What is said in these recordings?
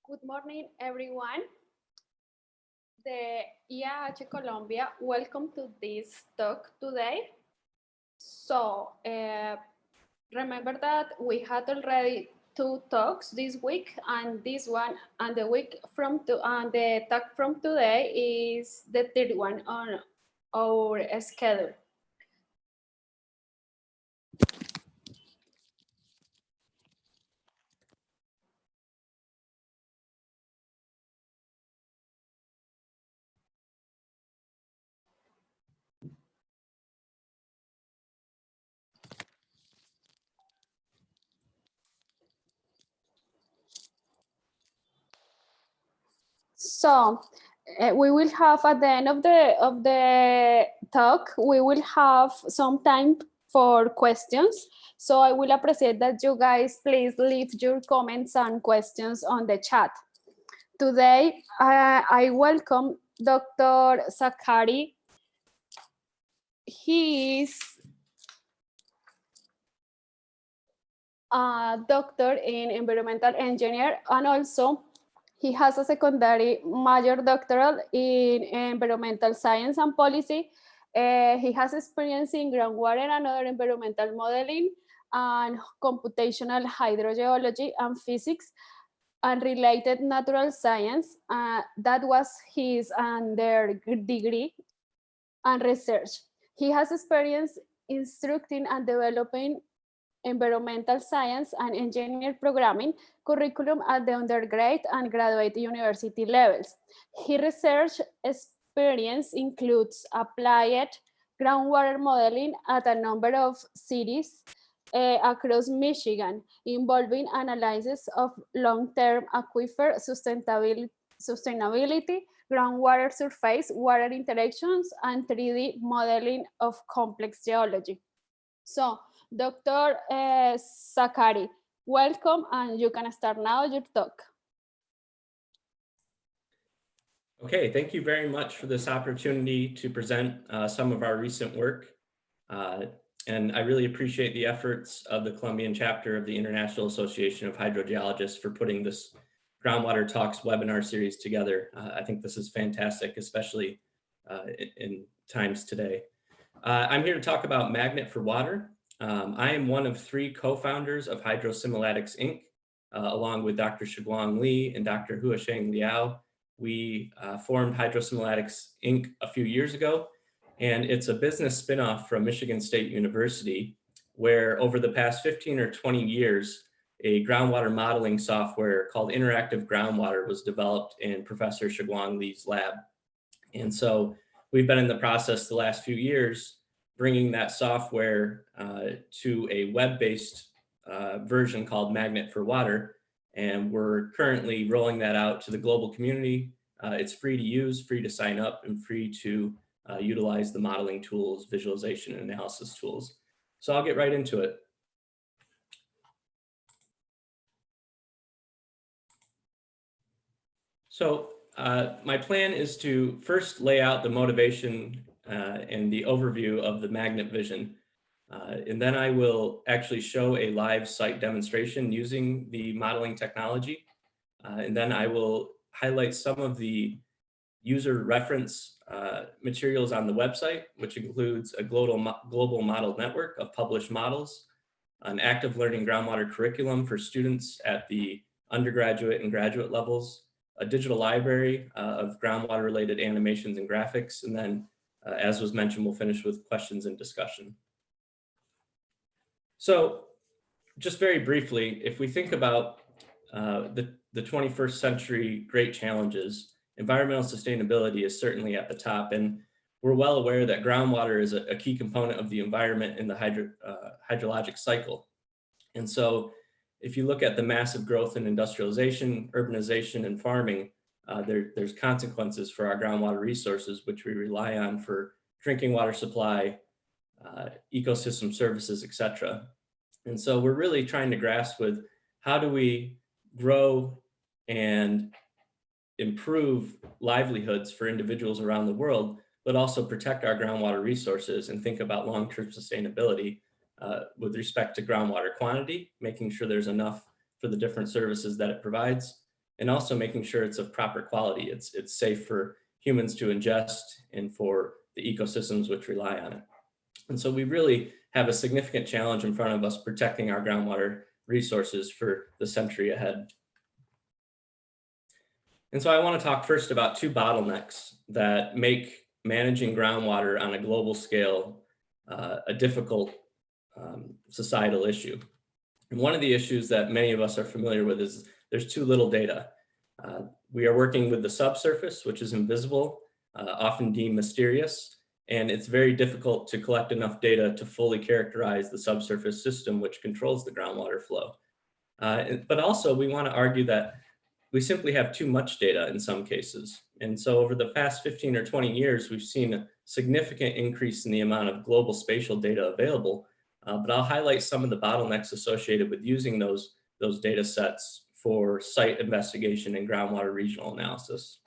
Good morning, everyone. The IAH Colombia, welcome to this talk today. So, remember that we had already two talks this week, and this one, and the week from and the talk from today is the third one on our schedule. So we will have at the end of the talk, we will have some time for questions. So I will appreciate that you guys please leave your comments and questions on the chat. Today, I welcome Dr. Zakari. He is a doctor in environmental engineer, and also he has a secondary major doctoral in environmental science and policy. He has experience in groundwater and other environmental modeling and computational hydrogeology and physics and related natural science. That was his degree and research. He has experience instructing and developing environmental science and engineering programming curriculum at the undergrad and graduate university levels. His research experience includes applied groundwater modeling at a number of cities across Michigan, involving analysis of long-term aquifer sustainability, groundwater surface water interactions, and 3D modeling of complex geology. So, Dr. Zakari, welcome, and you can start now your talk. Okay, thank you very much for this opportunity to present some of our recent work. And I really appreciate the efforts of the Colombian chapter of the International Association of Hydrogeologists for putting this Groundwater Talks webinar series together. I think this is fantastic, especially in times today. I'm here to talk about Magnet4Water. I am one of three co-founders of Hydrosimulatics Inc., along with Dr. Shiguang Li and Dr. Huasheng Liao. We formed Hydrosimulatics Inc. a few years ago, and it's a business spinoff from Michigan State University, where over the past 15 or 20 years, a groundwater modeling software called Interactive Groundwater was developed in Professor Shiguang Li's lab. And so we've been in the process the last few years bringing that software to a web-based version called Magnet4Water, and we're currently rolling that out to the global community. It's free to use, free to sign up, and free to utilize the modeling tools, visualization, and analysis tools. So I'll get right into it. So my plan is to first lay out the motivation and the overview of the magnet vision. And then I will actually show a live site demonstration using the modeling technology. And then I will highlight some of the user reference materials on the website, which includes a global model network of published models, an active learning groundwater curriculum for students at the undergraduate and graduate levels, a digital library of groundwater related animations and graphics, and then as was mentioned, we'll finish with questions and discussion. So just very briefly, if we think about the 21st century great challenges, environmental sustainability is certainly at the top, and we're well aware that groundwater is a key component of the environment in the hydrologic cycle. And so if you look at the massive growth in industrialization, urbanization, and farming, there's consequences for our groundwater resources, which we rely on for drinking water supply, ecosystem services, etc. And so we're really trying to grasp with how do we grow and improve livelihoods for individuals around the world, but also protect our groundwater resources and think about long-term sustainability with respect to groundwater quantity, making sure there's enough for the different services that it provides, and also making sure it's of proper quality. It's safe for humans to ingest and for the ecosystems which rely on it. And so we really have a significant challenge in front of us protecting our groundwater resources for the century ahead. And so I want to talk first about two bottlenecks that make managing groundwater on a global scale a difficult societal issue. And one of the issues that many of us are familiar with is there's too little data. We are working with the subsurface, which is invisible, often deemed mysterious, and it's very difficult to collect enough data to fully characterize the subsurface system which controls the groundwater flow. But also we want to argue that we simply have too much data in some cases. And so over the past 15 or 20 years, we've seen a significant increase in the amount of global spatial data available. But I'll highlight some of the bottlenecks associated with using those data sets for site investigation and groundwater regional analysis.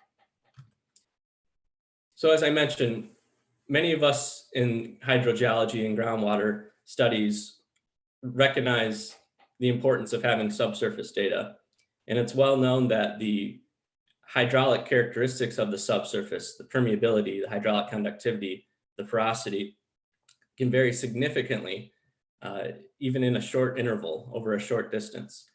So as I mentioned, many of us in hydrogeology and groundwater studies recognize the importance of having subsurface data. And it's well known that the hydraulic characteristics of the subsurface, the permeability, the hydraulic conductivity, the porosity, can vary significantly, even in a short interval over a short distance.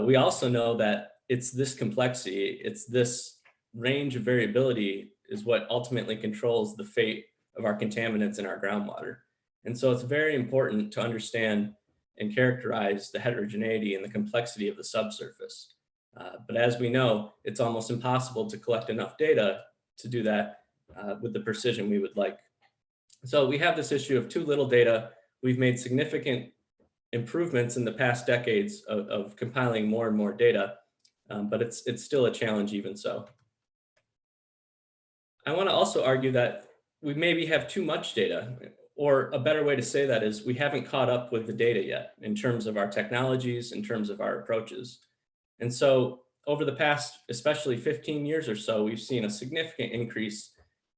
We also know that it's this complexity, it's this range of variability is what ultimately controls the fate of our contaminants in our groundwater. And so it's very important to understand and characterize the heterogeneity and the complexity of the subsurface. But as we know, it's almost impossible to collect enough data to do that with the precision we would like. So we have this issue of too little data. We've made significant improvements in the past decades of compiling more and more data, but it's still a challenge even so. I want to also argue that we maybe have too much data, or a better way to say that is we haven't caught up with the data yet in terms of our technologies, in terms of our approaches. And so over the past, especially 15 years or so, we've seen a significant increase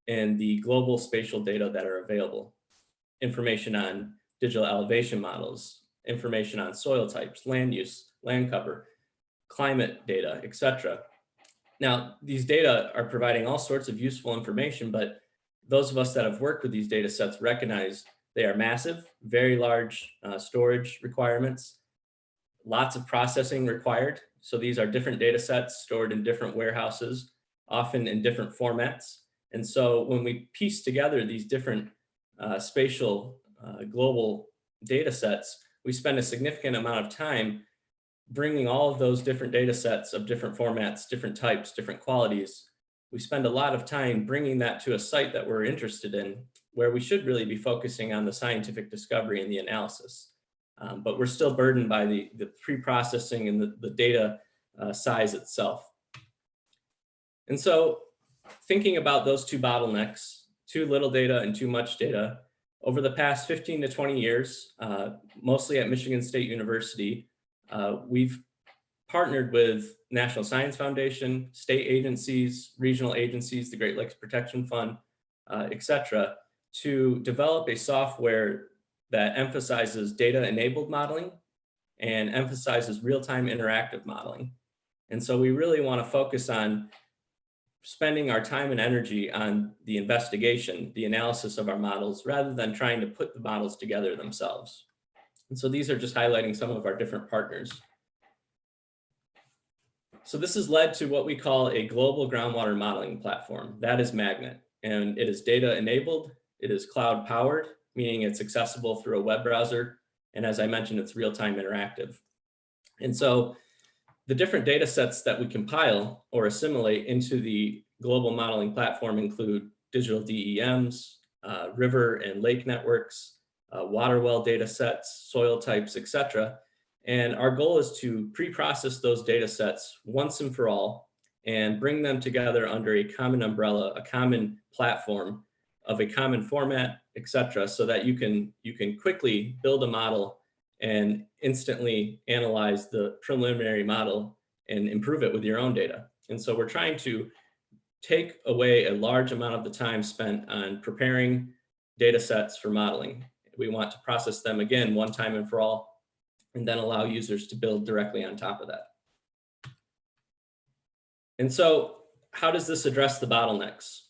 in the global spatial data that are available. Information on digital elevation models, information on soil types, land use, land cover, climate data, etc. Now, these data are providing all sorts of useful information, but those of us that have worked with these data sets recognize they are massive, very large storage requirements, lots of processing required. So these are different data sets stored in different warehouses, often in different formats. And so when we piece together these different spatial global data sets, we spend a significant amount of time bringing all of those different data sets of different formats, different types, different qualities. We spend a lot of time bringing that to a site that we're interested in, where we should really be focusing on the scientific discovery and the analysis. But we're still burdened by the pre-processing and the data size itself. And so thinking about those two bottlenecks, too little data and too much data, over the past 15 to 20 years, mostly at Michigan State University, we've partnered with National Science Foundation, state agencies, regional agencies, the Great Lakes Protection Fund, etc., to develop a software that emphasizes data-enabled modeling and emphasizes real-time interactive modeling. And so we really want to focus on spending our time and energy on the investigation, the analysis of our models, rather than trying to put the models together themselves. And so these are just highlighting some of our different partners. So this has led to what we call a global groundwater modeling platform. That is MAGNET, and it is data enabled, it is cloud powered, meaning it's accessible through a web browser. And as I mentioned, it's real-time interactive. And so the different data sets that we compile or assimilate into the global modeling platform include digital DEMs, river and lake networks, water well data sets, soil types, etc. And our goal is to pre-process those data sets once and for all and bring them together under a common umbrella, a common platform of a common format, etc., so that you can quickly build a model and instantly analyze the preliminary model and improve it with your own data. And so we're trying to take away a large amount of the time spent on preparing data sets for modeling. We want to process them again one time and for all, and then allow users to build directly on top of that. And so how does this address the bottlenecks?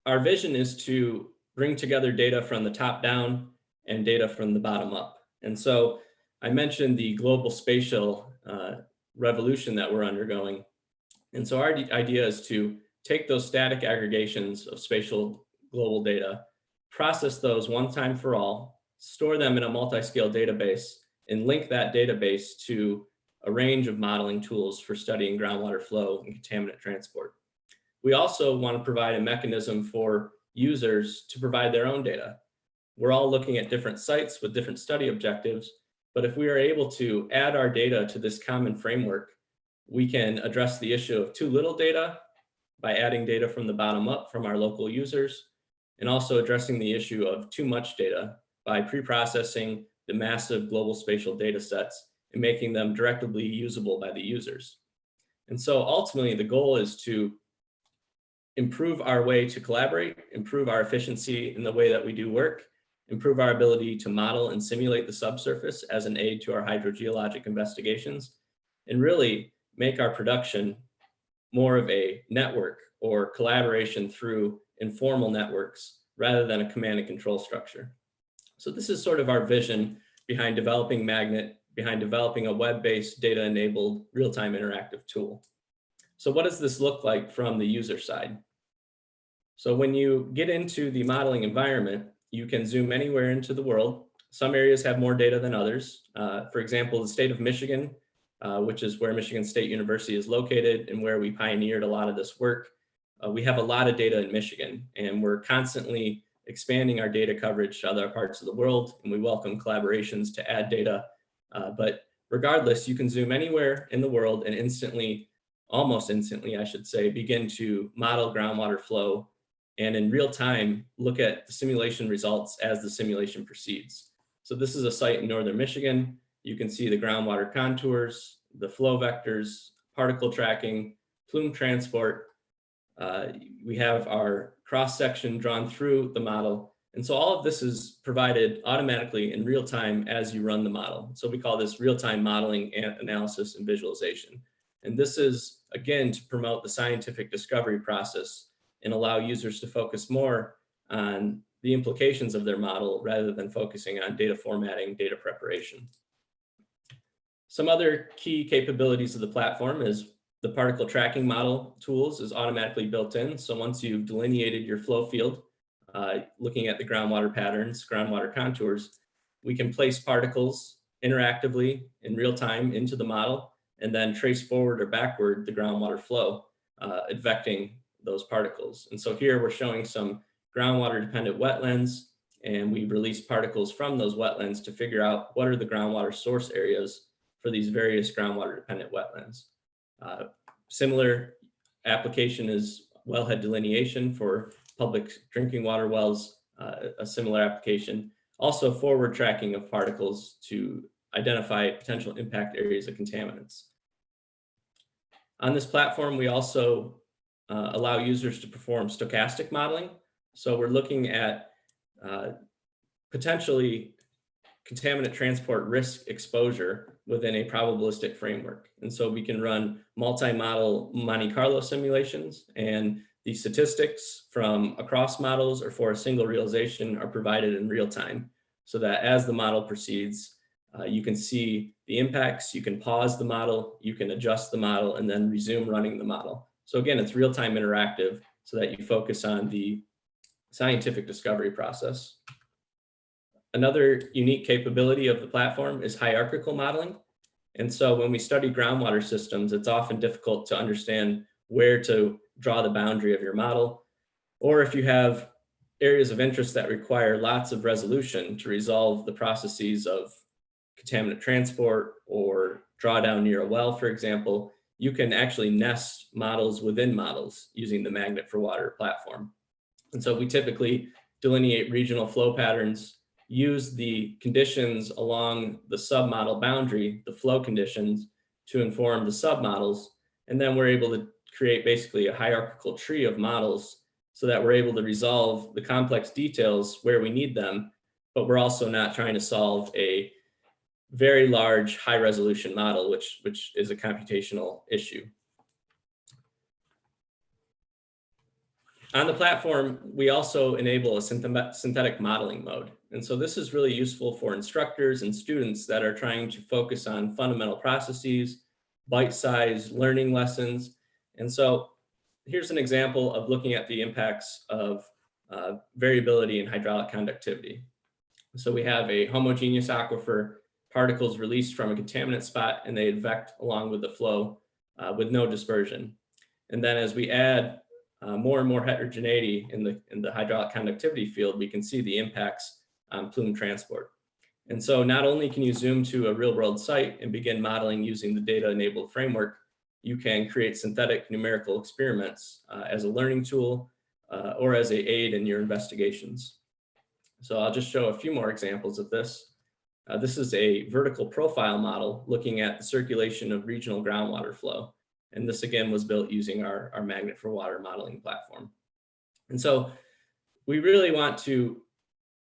Our vision is to bring together data from the top down and data from the bottom up. And so I mentioned the global spatial revolution that we're undergoing. And so our idea is to take those static aggregations of spatial global data, process those one time for all, store them in a multi-scale database, and link that database to a range of modeling tools for studying groundwater flow and contaminant transport. We also want to provide a mechanism for users to provide their own data. We're all looking at different sites with different study objectives, but if we are able to add our data to this common framework, we can address the issue of too little data by adding data from the bottom up from our local users, and also addressing the issue of too much data by pre-processing the massive global spatial data sets and making them directly usable by the users. And so ultimately the goal is to improve our way to collaborate, improve our efficiency in the way that we do work, improve our ability to model and simulate the subsurface as an aid to our hydrogeologic investigations, and really make our production more of a network or collaboration through informal networks rather than a command and control structure. So this is sort of our vision behind developing Magnet, behind developing a web-based data-enabled real-time interactive tool. So what does this look like from the user side? So when you get into the modeling environment, you can zoom anywhere into the world. Some areas have more data than others. For example, the state of Michigan, which is where Michigan State University is located and where we pioneered a lot of this work. We have a lot of data in Michigan, and we're constantly expanding our data coverage to other parts of the world, and we welcome collaborations to add data. But regardless, you can zoom anywhere in the world and instantly, almost instantly, I should say, begin to model groundwater flow, and in real time, look at the simulation results as the simulation proceeds. So this is a site in northern Michigan. You can see the groundwater contours, the flow vectors, particle tracking, plume transport. We have our cross-section drawn through the model. And so all of this is provided automatically in real time as you run the model. So we call this real-time modeling, analysis, and visualization. And this is, again, to promote the scientific discovery process and allow users to focus more on the implications of their model rather than focusing on data formatting, data preparation. Some other key capabilities of the platform is the particle tracking model tools is automatically built in. So once you've delineated your flow field, looking at the groundwater patterns, groundwater contours, we can place particles interactively in real time into the model and then trace forward or backward the groundwater flow, advecting those particles. And so here we're showing some groundwater dependent wetlands, and we release particles from those wetlands to figure out what are the groundwater source areas for these various groundwater dependent wetlands. Similar application is wellhead delineation for public drinking water wells, a similar application. Also forward tracking of particles to identify potential impact areas of contaminants. On this platform, we also allow users to perform stochastic modeling. So we're looking at potentially contaminant transport risk exposure within a probabilistic framework. And so we can run multi-model Monte Carlo simulations, and the statistics from across models or for a single realization are provided in real time, so that as the model proceeds, you can see the impacts, you can pause the model, you can adjust the model, and then resume running the model. So again, it's real-time interactive so that you focus on the scientific discovery process. Another unique capability of the platform is hierarchical modeling. And so when we study groundwater systems, it's often difficult to understand where to draw the boundary of your model, or if you have areas of interest that require lots of resolution to resolve the processes of contaminant transport or drawdown near a well, for example, you can actually nest models within models using the MAGNET4Water platform. And so we typically delineate regional flow patterns, use the conditions along the submodel boundary, the flow conditions, to inform the submodels, and then we're able to create basically a hierarchical tree of models so that we're able to resolve the complex details where we need them, but we're also not trying to solve a very large high resolution model, which is a computational issue. On the platform, we also enable a synthetic modeling mode. And so this is really useful for instructors and students that are trying to focus on fundamental processes, bite-sized learning lessons. And so here's an example of looking at the impacts of variability in hydraulic conductivity. So we have a homogeneous aquifer, particles released from a contaminant spot, and they advect along with the flow with no dispersion. And then as we add more and more heterogeneity in the hydraulic conductivity field, we can see the impacts on plume transport. And so not only can you zoom to a real world site and begin modeling using the data enabled framework, you can create synthetic numerical experiments as a learning tool or as an aid in your investigations. So I'll just show a few more examples of this. This is a vertical profile model looking at the circulation of regional groundwater flow. And this again was built using our MAGNET4Water modeling platform. And so we really want to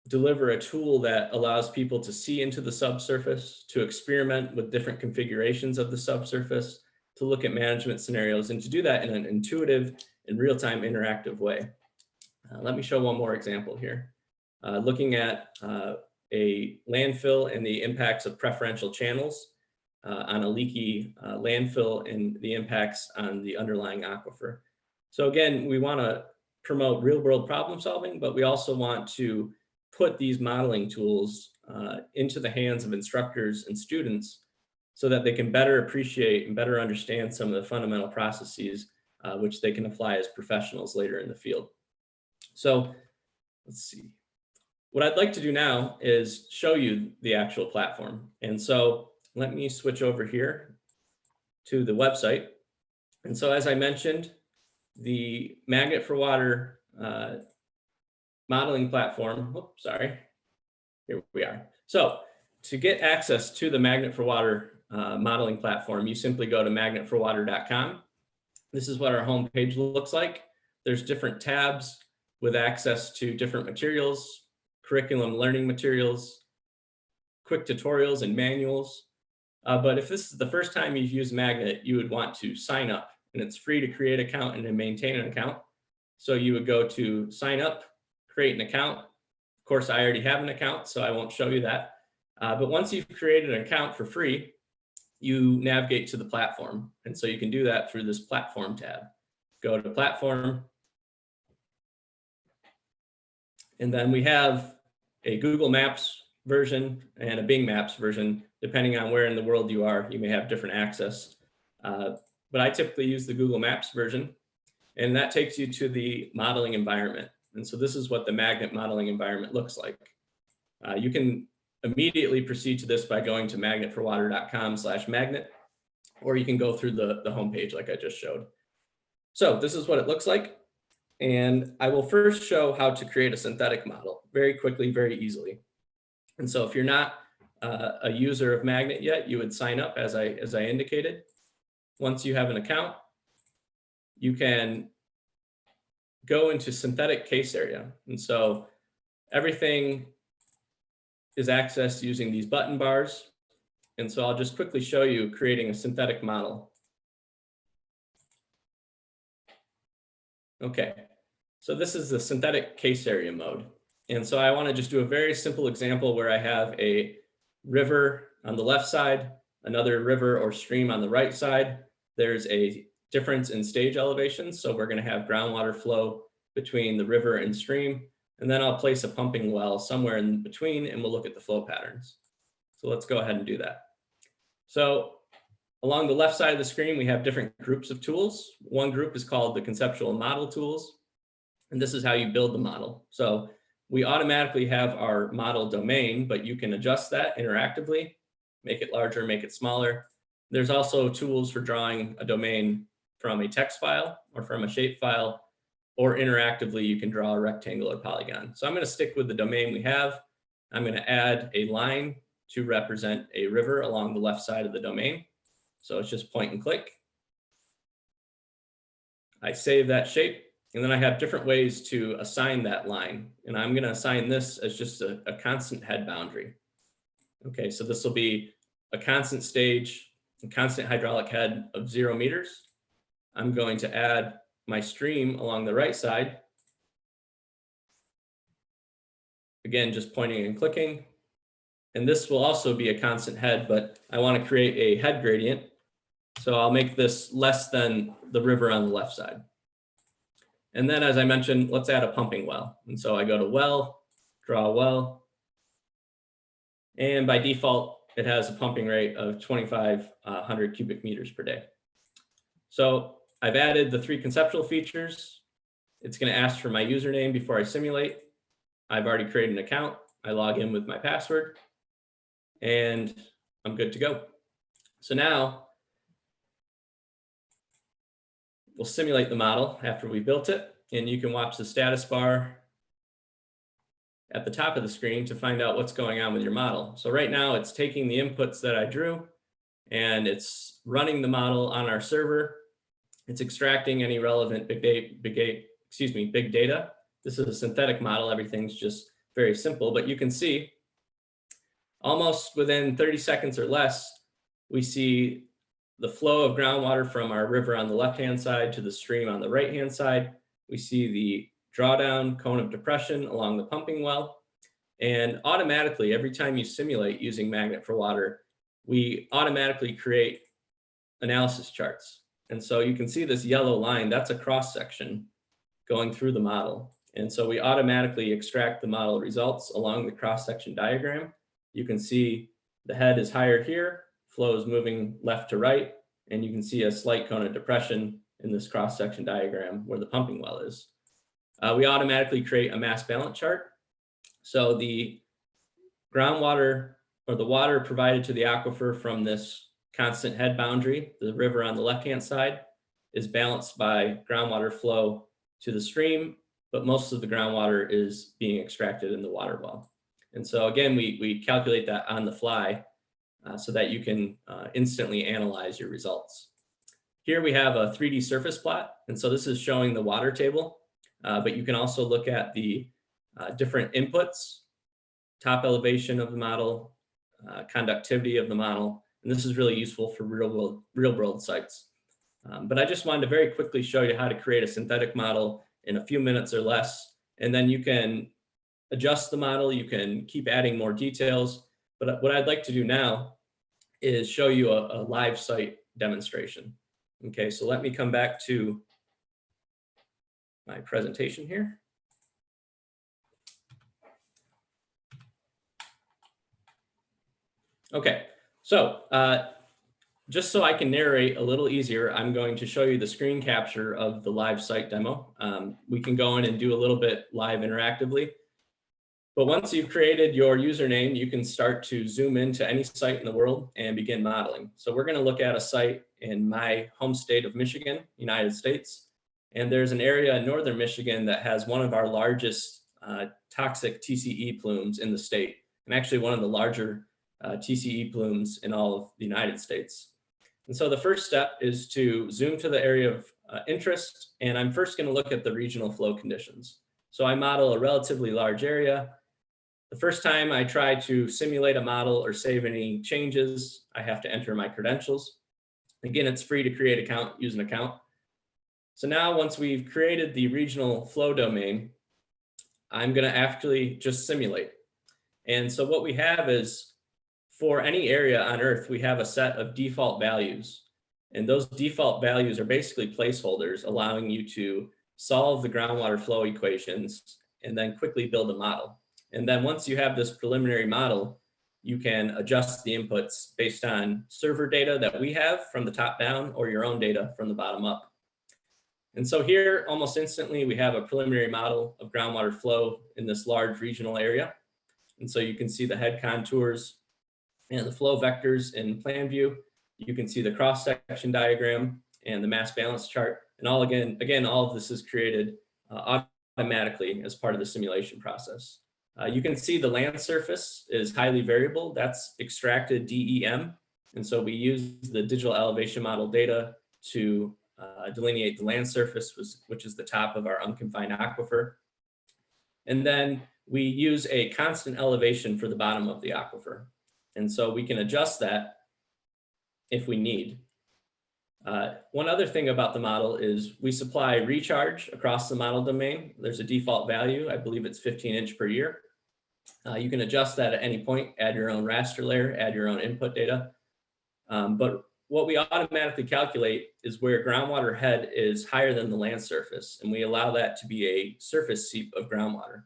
deliver a tool that allows people to see into the subsurface, to experiment with different configurations of the subsurface, to look at management scenarios, and to do that in an intuitive and real-time interactive way. Let me show one more example here. Looking at a landfill and the impacts of preferential channels on a leaky landfill and the impacts on the underlying aquifer. So again, we want to promote real world problem solving, but we also want to put these modeling tools into the hands of instructors and students so that they can better appreciate and better understand some of the fundamental processes which they can apply as professionals later in the field. So let's see. What I'd like to do now is show you the actual platform. And so let me switch over here to the website. And so as I mentioned, the MAGNET4Water modeling platform, oops, sorry, here we are. So to get access to the MAGNET4Water modeling platform, you simply go to magnet4water.com. This is what our homepage looks like. There's different tabs with access to different materials, curriculum learning materials, quick tutorials and manuals. But if this is the first time you've used Magnet, you would want to sign up, and it's free to create an account and to maintain an account. So you would go to sign up, create an account. Of course, I already have an account, so I won't show you that. But once you've created an account for free, you navigate to the platform. And so you can do that through this platform tab. Go to platform. And then we have a Google Maps version and a Bing Maps version. Depending on where in the world you are, you may have different access. But I typically use the Google Maps version, and that takes you to the modeling environment. And so this is what the Magnet modeling environment looks like. You can immediately proceed to this by going to magnet4water.com/magnet, or you can go through the homepage like I just showed. So this is what it looks like. And I will first show how to create a synthetic model very quickly, very easily. And so if you're not a user of Magnet yet, you would sign up as I indicated. Once you have an account, you can go into synthetic case area. And so everything is accessed using these button bars. And so I'll just quickly show you creating a synthetic model. Okay, so this is the synthetic case area mode. And so I want to just do a very simple example where I have a river on the left side, another river or stream on the right side. There's a difference in stage elevations. So we're going to have groundwater flow between the river and stream. And then I'll place a pumping well somewhere in between, and we'll look at the flow patterns. So let's go ahead and do that. So along the left side of the screen, we have different groups of tools. One group is called the conceptual model tools. And this is how you build the model. So we automatically have our model domain, but you can adjust that interactively, make it larger, make it smaller. There's also tools for drawing a domain from a text file or from a shape file, or interactively, you can draw a rectangle or polygon. So I'm going to stick with the domain we have. I'm going to add a line to represent a river along the left side of the domain. So it's just point and click. I save that shape, and then I have different ways to assign that line. And I'm going to assign this as just a constant head boundary. Okay, so this will be a constant stage, a constant hydraulic head of 0 meters. I'm going to add my stream along the right side again, just pointing and clicking. And this will also be a constant head, but I want to create a head gradient. So I'll make this less than the river on the left side. And then, as I mentioned, let's add a pumping well. And so I go to well, draw a well. And by default, it has a pumping rate of 2,500 cubic meters per day. So I've added the 3 conceptual features. It's going to ask for my username before I simulate. I've already created an account. I log in with my password, and I'm good to go. So now we'll simulate the model after we built it, and you can watch the status bar at the top of the screen to find out what's going on with your model. So right now it's taking the inputs that I drew and it's running the model on our server. It's extracting any relevant big data. This is a synthetic model. Everything's just very simple, but you can see almost within 30 seconds or less, we see the flow of groundwater from our river on the left-hand side to the stream on the right-hand side. We see the drawdown cone of depression along the pumping well. And automatically, every time you simulate using MAGNET4Water, we automatically create analysis charts. And so you can see this yellow line, that's a cross-section going through the model. And so we automatically extract the model results along the cross-section diagram. You can see the head is higher here, flow is moving left to right, and you can see a slight cone of depression in this cross-section diagram where the pumping well is. We automatically create a mass balance chart. So the groundwater or the water provided to the aquifer from this constant head boundary, the river on the left-hand side, is balanced by groundwater flow to the stream, but most of the groundwater is being extracted in the water well. And so again, we calculate that on the fly so that you can instantly analyze your results. Here we have a 3D surface plot. And so this is showing the water table, but you can also look at the different inputs, top elevation of the model, conductivity of the model. And this is really useful for real world sites. But I just wanted to very quickly show you how to create a synthetic model in a few minutes or less. And then you can adjust the model, you can keep adding more details. But what I'd like to do now is show you a live site demonstration. Okay, so let me come back to my presentation here. Okay, so just so I can narrate a little easier, I'm going to show you the screen capture of the live site demo. We can go in and do a little bit live interactively. But once you've created your username, you can start to zoom into any site in the world and begin modeling. So we're going to look at a site in my home state of Michigan, United States. And there's an area in northern Michigan that has one of our largest toxic TCE plumes in the state, and actually one of the larger TCE plumes in all of the United States. And so the first step is to zoom to the area of interest, and I'm first going to look at the regional flow conditions. So I model a relatively large area. The first time I try to simulate a model or save any changes, I have to enter my credentials. Again, it's free to create an account, use an account. So now once we've created the regional flow domain, I'm going to actually just simulate. And so what we have is, for any area on Earth, we have a set of default values. And those default values are basically placeholders, allowing you to solve the groundwater flow equations and then quickly build a model. And then once you have this preliminary model, you can adjust the inputs based on server data that we have from the top down or your own data from the bottom up. And so here, almost instantly, we have a preliminary model of groundwater flow in this large regional area. And so you can see the head contours and the flow vectors in plan view. You can see the cross-section diagram and the mass balance chart. And all of this is created automatically as part of the simulation process. You can see the land surface is highly variable. That's extracted DEM. And so we use the digital elevation model data to delineate the land surface, which is the top of our unconfined aquifer. And then we use a constant elevation for the bottom of the aquifer. And so we can adjust that if we need. One other thing about the model is we supply recharge across the model domain. There's a default value, I believe it's 15 inch per year. You can adjust that at any point, add your own raster layer, add your own input data. But what we automatically calculate is where groundwater head is higher than the land surface, and we allow that to be a surface seep of groundwater.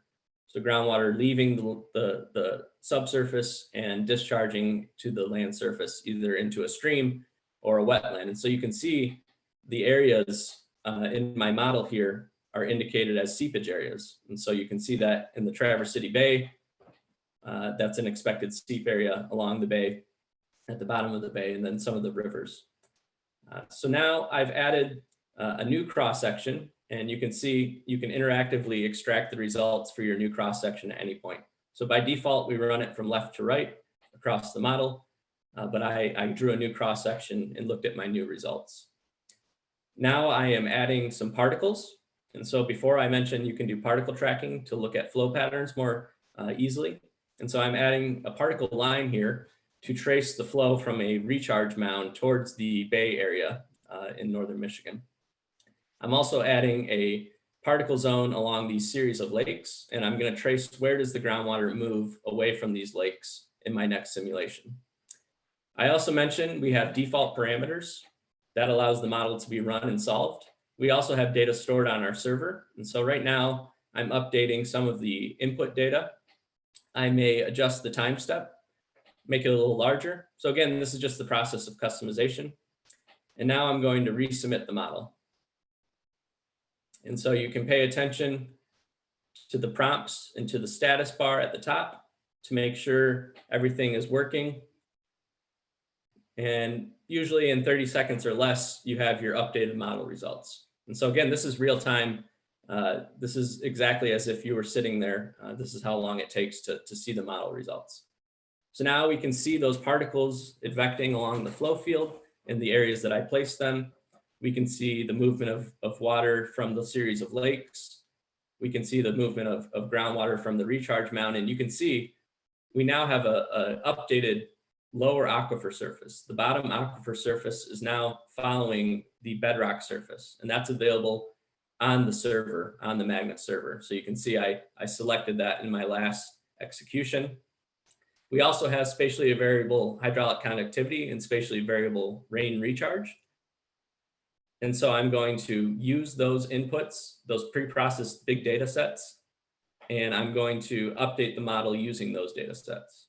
So groundwater leaving the subsurface and discharging to the land surface, either into a stream or a wetland. And so you can see the areas in my model here are indicated as seepage areas. And so you can see that in the Traverse City Bay, that's an expected seep area along the bay, at the bottom of the bay, and then some of the rivers. So now I've added a new cross section, and you can see you can interactively extract the results for your new cross section at any point. So by default, we run it from left to right across the model, but I drew a new cross section and looked at my new results. Now I am adding some particles. And so before I mentioned you can do particle tracking to look at flow patterns more easily. And so I'm adding a particle line here to trace the flow from a recharge mound towards the Bay Area in northern Michigan. I'm also adding a particle zone along these series of lakes, and I'm going to trace where does the groundwater move away from these lakes in my next simulation. I also mentioned we have default parameters that allows the model to be run and solved. We also have data stored on our server, and so right now I'm updating some of the input data. I may adjust the time step, make it a little larger. So again, this is just the process of customization. And now I'm going to resubmit the model. And so you can pay attention to the prompts and to the status bar at the top to make sure everything is working. And usually in 30 seconds or less, you have your updated model results. And so again, this is real time. This is exactly as if you were sitting there. This is how long it takes to see the model results. So now we can see those particles advecting along the flow field in the areas that I placed them. We can see the movement of water from the series of lakes. We can see the movement of groundwater from the recharge mound. And you can see we now have an updated lower aquifer surface. The bottom aquifer surface is now following the bedrock surface, and that's available on the server, on the Magnet server. So you can see I selected that in my last execution. We also have spatially variable hydraulic conductivity and spatially variable rain recharge. And so I'm going to use those inputs, those pre-processed big data sets, and I'm going to update the model using those data sets.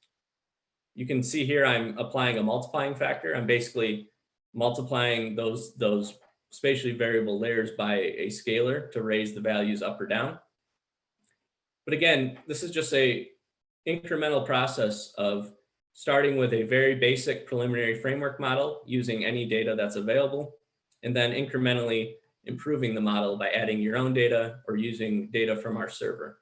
You can see here I'm applying a multiplying factor. I'm basically multiplying those spatially variable layers by a scalar to raise the values up or down. But again, this is just a incremental process of starting with a very basic preliminary framework model using any data that's available, and then incrementally improving the model by adding your own data or using data from our server.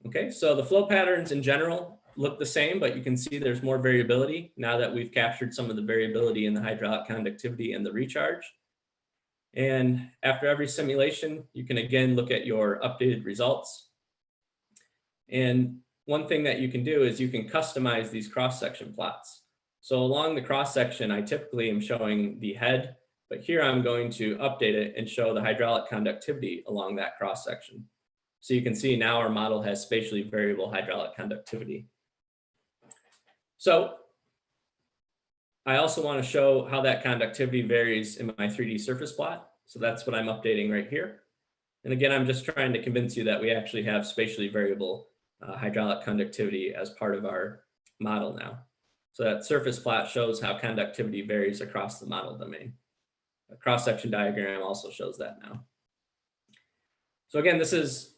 Okay, so the flow patterns in general look the same, but you can see there's more variability now that we've captured some of the variability in the hydraulic conductivity and the recharge. And after every simulation, you can again look at your updated results. And one thing that you can do is you can customize these cross-section plots. So along the cross-section, I typically am showing the head, but here I'm going to update it and show the hydraulic conductivity along that cross-section. So you can see now our model has spatially variable hydraulic conductivity. So I also want to show how that conductivity varies in my 3D surface plot. So that's what I'm updating right here. And again, I'm just trying to convince you that we actually have spatially variable hydraulic conductivity as part of our model now. So that surface plot shows how conductivity varies across the model domain. A cross-section diagram also shows that now. So again, this is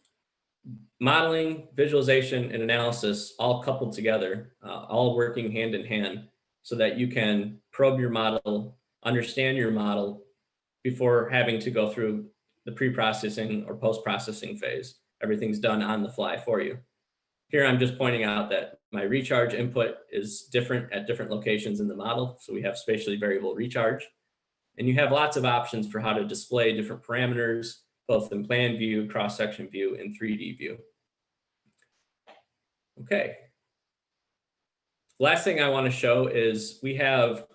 modeling, visualization, and analysis all coupled together, all working hand in hand so that you can probe your model, understand your model before having to go through the pre-processing or post-processing phase. Everything's done on the fly for you. Here, I'm just pointing out that my recharge input is different at different locations in the model. So we have spatially variable recharge. And you have lots of options for how to display different parameters, both in plan view, cross-section view, and 3D view. Okay. Last thing I want to show is we have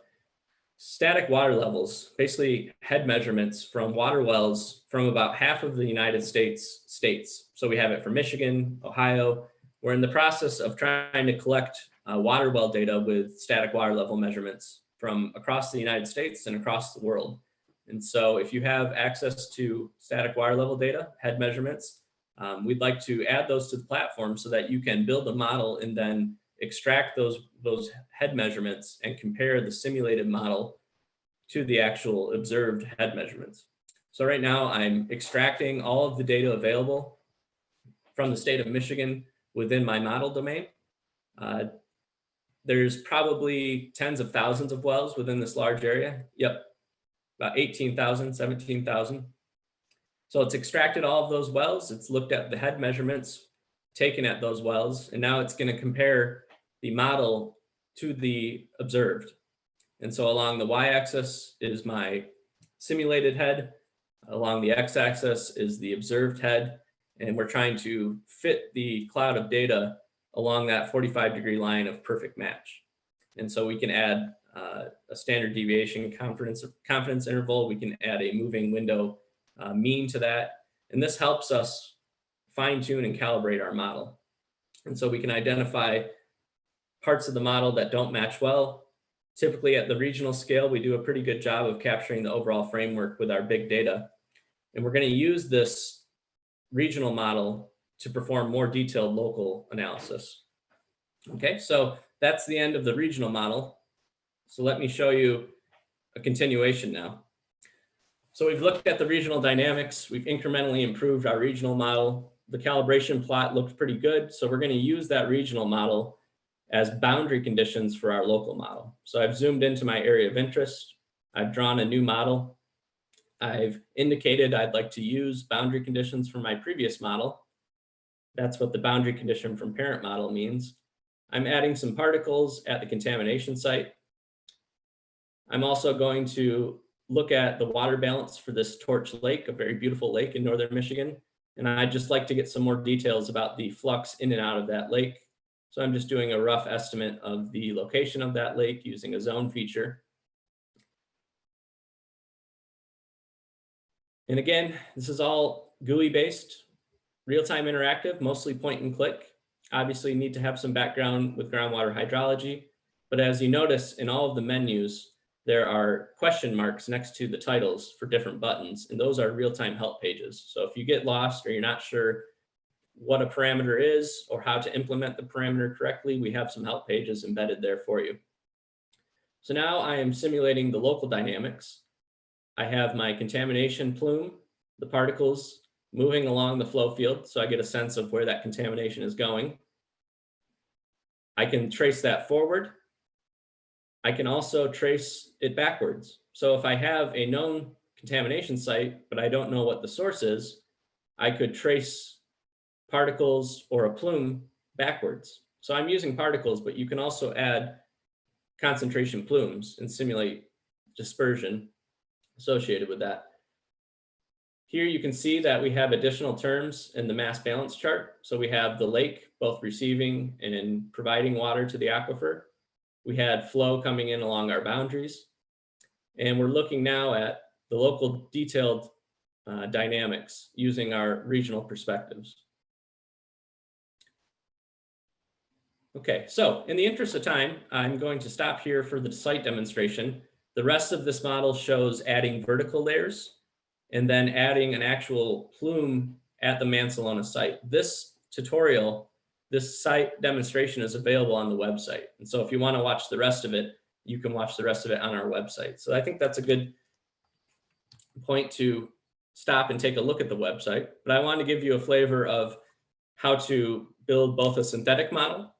static water levels, basically head measurements from water wells from about half of the United States. So we have it for Michigan, Ohio, we're in the process of trying to collect water well data with static water level measurements from across the United States and across the world. And so if you have access to static water level data, head measurements, we'd like to add those to the platform so that you can build a model and then extract those head measurements and compare the simulated model to the actual observed head measurements. So right now I'm extracting all of the data available from the state of Michigan within my model domain. There's probably tens of thousands of wells within this large area. Yep, about 18,000, 17,000. So it's extracted all of those wells. It's looked at the head measurements taken at those wells, and now it's going to compare the model to the observed. And so along the y-axis is my simulated head. Along the x-axis is the observed head. And we're trying to fit the cloud of data along that 45-degree line of perfect match. And so we can add a standard deviation confidence interval. We can add a moving window mean to that. And this helps us fine tune and calibrate our model. And so we can identify parts of the model that don't match well. Typically at the regional scale, we do a pretty good job of capturing the overall framework with our big data. And we're going to use this regional model to perform more detailed local analysis. Okay, so that's the end of the regional model. So let me show you a continuation now. So we've looked at the regional dynamics. We've incrementally improved our regional model. The calibration plot looked pretty good. So we're going to use that regional model as boundary conditions for our local model. So I've zoomed into my area of interest. I've drawn a new model. I've indicated I'd like to use boundary conditions from my previous model. That's what the boundary condition from parent model means. I'm adding some particles at the contamination site. I'm also going to look at the water balance for this Torch Lake, a very beautiful lake in northern Michigan. And I'd just like to get some more details about the flux in and out of that lake. So I'm just doing a rough estimate of the location of that lake using a zone feature. And again, this is all GUI based, real-time interactive, mostly point and click. Obviously you need to have some background with groundwater hydrology, but as you notice in all of the menus, there are question marks next to the titles for different buttons, and those are real-time help pages. So if you get lost or you're not sure what a parameter is or how to implement the parameter correctly, we have some help pages embedded there for you. So now I am simulating the local dynamics. I have my contamination plume, the particles moving along the flow field, so I get a sense of where that contamination is going. I can trace that forward. I can also trace it backwards. So if I have a known contamination site, but I don't know what the source is, I could trace particles or a plume backwards. So I'm using particles, but you can also add concentration plumes and simulate dispersion associated with that. Here you can see that we have additional terms in the mass balance chart. So we have the lake both receiving and providing water to the aquifer. We had flow coming in along our boundaries. And we're looking now at the local detailed dynamics using our regional perspectives. Okay, so in the interest of time, I'm going to stop here for the site demonstration. The rest of this model shows adding vertical layers and then adding an actual plume at the Mansalona site. This tutorial, this site demonstration is available on the website. And so if you want to watch the rest of it, you can watch the rest of it on our website. So I think that's a good point to stop and take a look at the website. But I want to give you a flavor of how to build both a synthetic model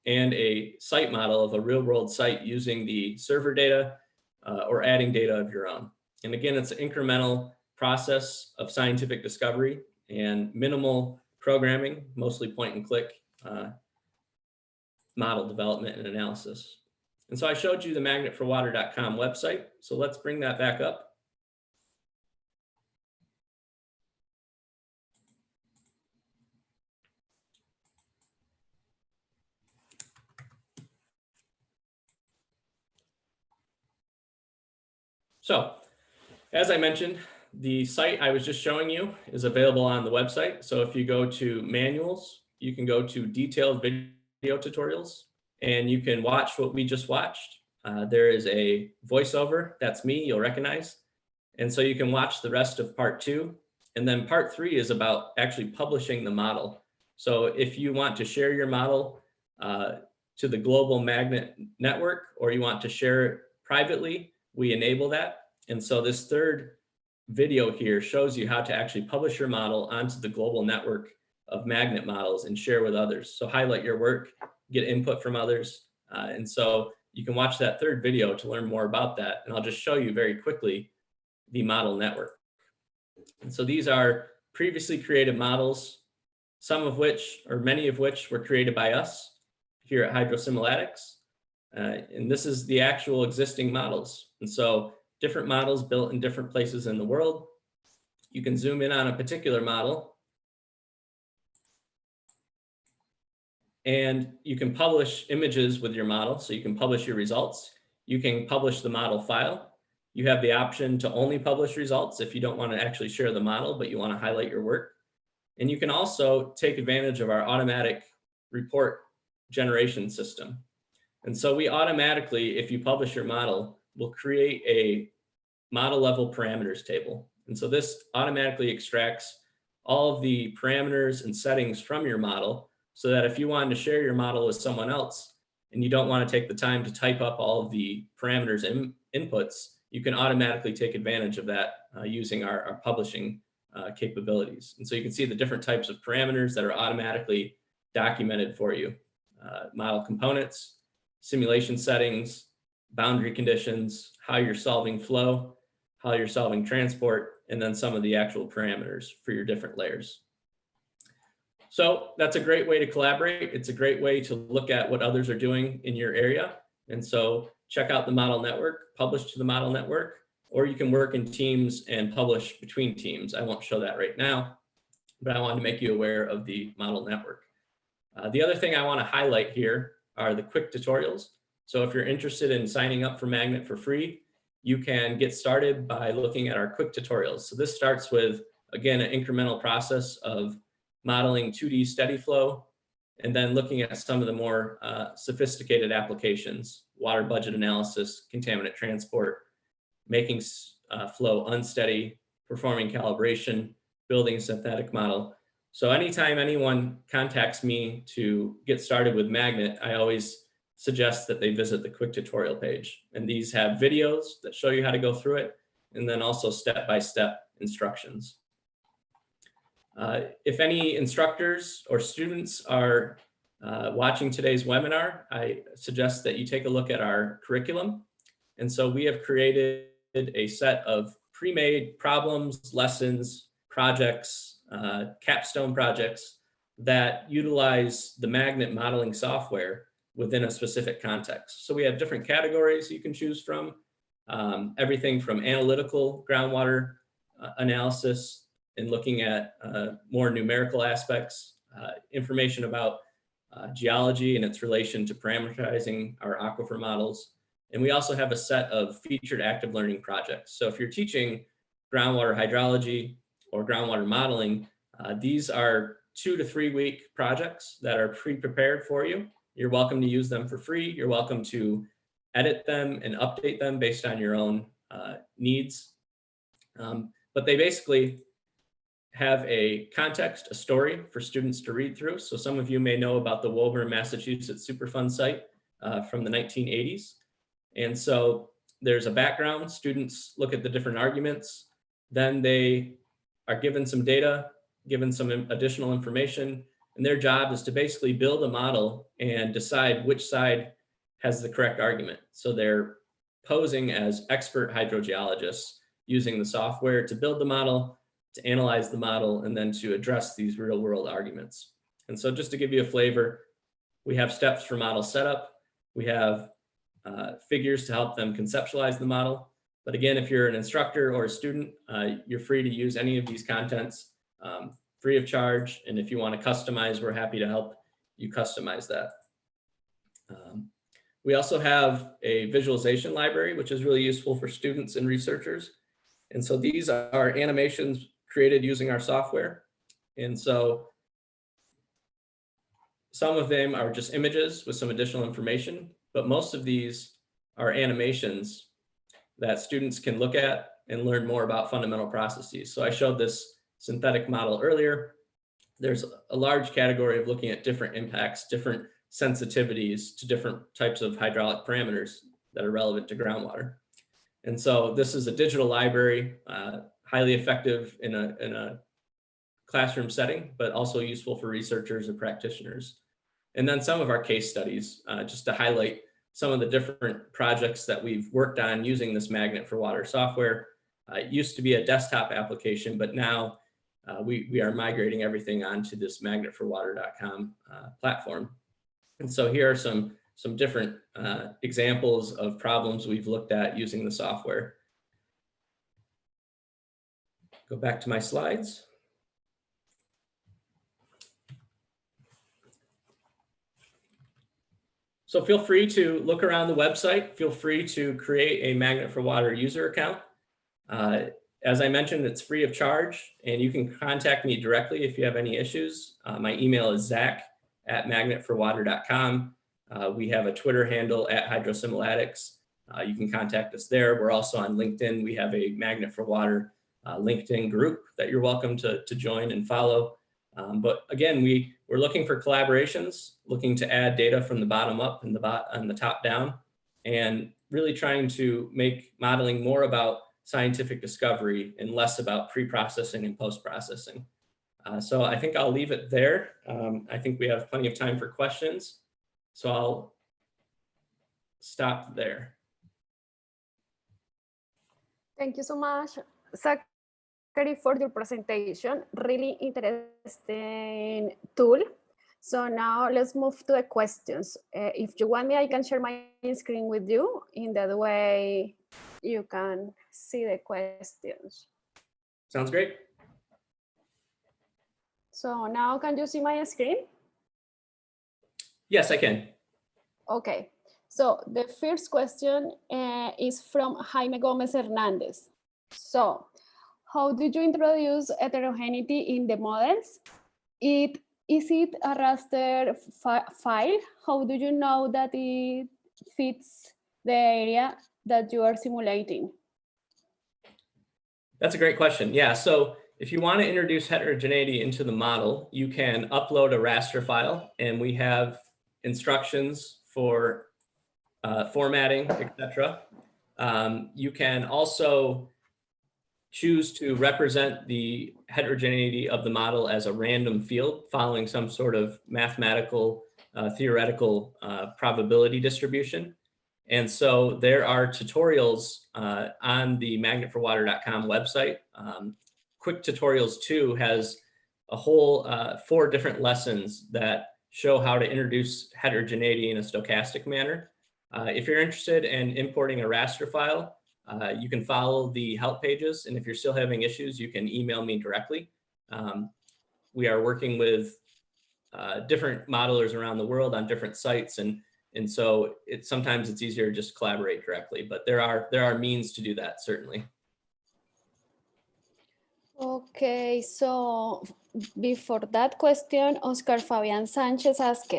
and a site model of a real world site using the server data or adding data of your own. And again, it's an incremental process of scientific discovery and minimal programming, mostly point and click model development and analysis. And so I showed you the MAGNET4Water.com website. So let's bring that back up. So as I mentioned, the site I was just showing you is available on the website. So if you go to manuals, you can go to detailed video tutorials and you can watch what we just watched. There is a voiceover, that's me, you'll recognize. And so you can watch the rest of part 2. And then part 3 is about actually publishing the model. So if you want to share your model to the global magnet network, or you want to share it privately, we enable that. And so this third video here shows you how to actually publish your model onto the global network of magnet models and share with others. So highlight your work, get input from others. And so you can watch that third video to learn more about that. And I'll just show you very quickly the model network. And so these are previously created models, some of which, or many of which, were created by us here at Hydrosimulatics. And this is the actual existing models. And so different models built in different places in the world. You can zoom in on a particular model and you can publish images with your model. So you can publish your results. You can publish the model file. You have the option to only publish results if you don't want to actually share the model, but you want to highlight your work. And you can also take advantage of our automatic report generation system. And so we automatically, if you publish your model, will create a model level parameters table. And so this automatically extracts all of the parameters and settings from your model, so that if you wanted to share your model with someone else and you don't want to take the time to type up all of the parameters and inputs, you can automatically take advantage of that using our publishing capabilities. And so you can see the different types of parameters that are automatically documented for you. Model components, simulation settings, boundary conditions, how you're solving flow, how you're solving transport, and then some of the actual parameters for your different layers. So that's a great way to collaborate. It's a great way to look at what others are doing in your area. And so check out the model network, publish to the model network, or you can work in teams and publish between teams. I won't show that right now, but I wanted to make you aware of the model network. The other thing I want to highlight here are the quick tutorials. So if you're interested in signing up for Magnet for free, you can get started by looking at our quick tutorials. So this starts with, again, an incremental process of modeling 2D steady flow, and then looking at some of the more sophisticated applications, water budget analysis, contaminant transport, making flow unsteady, performing calibration, building a synthetic model. So anytime anyone contacts me to get started with Magnet, I always suggest that they visit the quick tutorial page. And these have videos that show you how to go through it, and then also step-by-step instructions. If any instructors or students are watching today's webinar, I suggest that you take a look at our curriculum. And so we have created a set of pre-made problems, lessons, projects, capstone projects that utilize the Magnet modeling software within a specific context. So we have different categories you can choose from, everything from analytical groundwater analysis and looking at more numerical aspects, information about geology and its relation to parameterizing our aquifer models. And we also have a set of featured active learning projects. So if you're teaching groundwater hydrology or groundwater modeling, these are 2 to 3 week projects that are pre-prepared for you. You're welcome to use them for free. You're welcome to edit them and update them based on your own needs. But they basically have a context, a story for students to read through. So some of you may know about the Woburn, Massachusetts Superfund site from the 1980s. And so there's a background. Students look at the different arguments. Then they are given some data, given some additional information, and their job is to basically build a model and decide which side has the correct argument. So they're posing as expert hydrogeologists using the software to build the model, to analyze the model, and then to address these real world arguments. And so just to give you a flavor, we have steps for model setup. We have figures to help them conceptualize the model. But again, if you're an instructor or a student, you're free to use any of these contents free of charge. And if you want to customize, we're happy to help you customize that. We also have a visualization library, which is really useful for students and researchers. And so these are animations created using our software. And so Some of them are just images with some additional information, but most of these are animations that students can look at and learn more about fundamental processes. So I showed this synthetic model earlier. There's a large category of looking at different impacts, different sensitivities to different types of hydraulic parameters that are relevant to groundwater. And so this is a digital library, highly effective in a classroom setting, but also useful for researchers or practitioners. And then some of our case studies, just to highlight some of the different projects that we've worked on using this Magnet4Water software. It used to be a desktop application, but now we are migrating everything onto this MAGNET4Water.com platform. And so here are some different examples of problems we've looked at using the software. Go back to my slides. So feel free to look around the website. Feel free to create a Magnet4Water user account. As I mentioned, it's free of charge, and you can contact me directly if you have any issues. My email is zach@magnetforwater.com. We have a Twitter handle @hydrosimulatics. You can contact us there. We're also on LinkedIn. We have a Magnet4Water LinkedIn group that you're welcome to join and follow. But again, we're looking for collaborations, looking to add data from the bottom up and the top down, and really trying to make modeling more about scientific discovery and less about pre-processing and post-processing. So I think I'll leave it there. I think we have plenty of time for questions, so I'll stop there. Thank you so much, Zachary, for your presentation. Really interesting tool. So now let's move to the questions. If you want me, I can share my screen with you. In that way, you can see the questions. Sounds great. So now can you see my screen? Yes, I can. Okay. So the first question is from Jaime Gomez Hernandez. So how did you introduce heterogeneity in the models? Is it a raster file? How do you know that it fits the area that you are simulating? That's a great question. Yeah, so if you want to introduce heterogeneity into the model, you can upload a raster file, and we have instructions for formatting, etc. You can also choose to represent the heterogeneity of the model as a random field following some sort of mathematical, theoretical probability distribution. And so there are tutorials on the Magnet4Water.com website. Quick Tutorials 2 has a whole 4 different lessons that show how to introduce heterogeneity in a stochastic manner. If you're interested in importing a raster file, you can follow the help pages, and if you're still having issues, you can email me directly. We are working with different modelers around the world on different sites, and so sometimes it's easier to just collaborate directly, but there are means to do that, certainly. Okay, so before that question, Oscar Fabian Sanchez asked,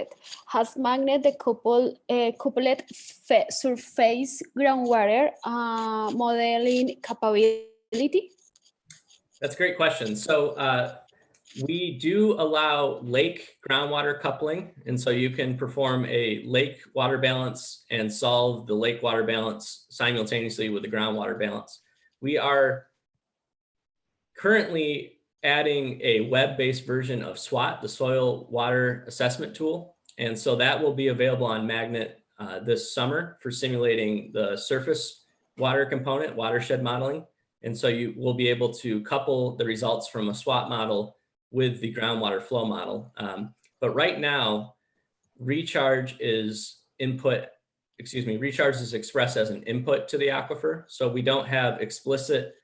has Magnet the couplet surface groundwater modeling capability? That's a great question. So we do allow lake groundwater coupling, and so you can perform a lake water balance and solve the lake water balance simultaneously with the groundwater balance. We are currently adding a web-based version of SWAT, the Soil Water Assessment Tool, and so that will be available on Magnet this summer for simulating the surface water component, watershed modeling. And so you will be able to couple the results from a SWAT model with the groundwater flow model. But right now, recharge is expressed as an input to the aquifer. So we don't have explicit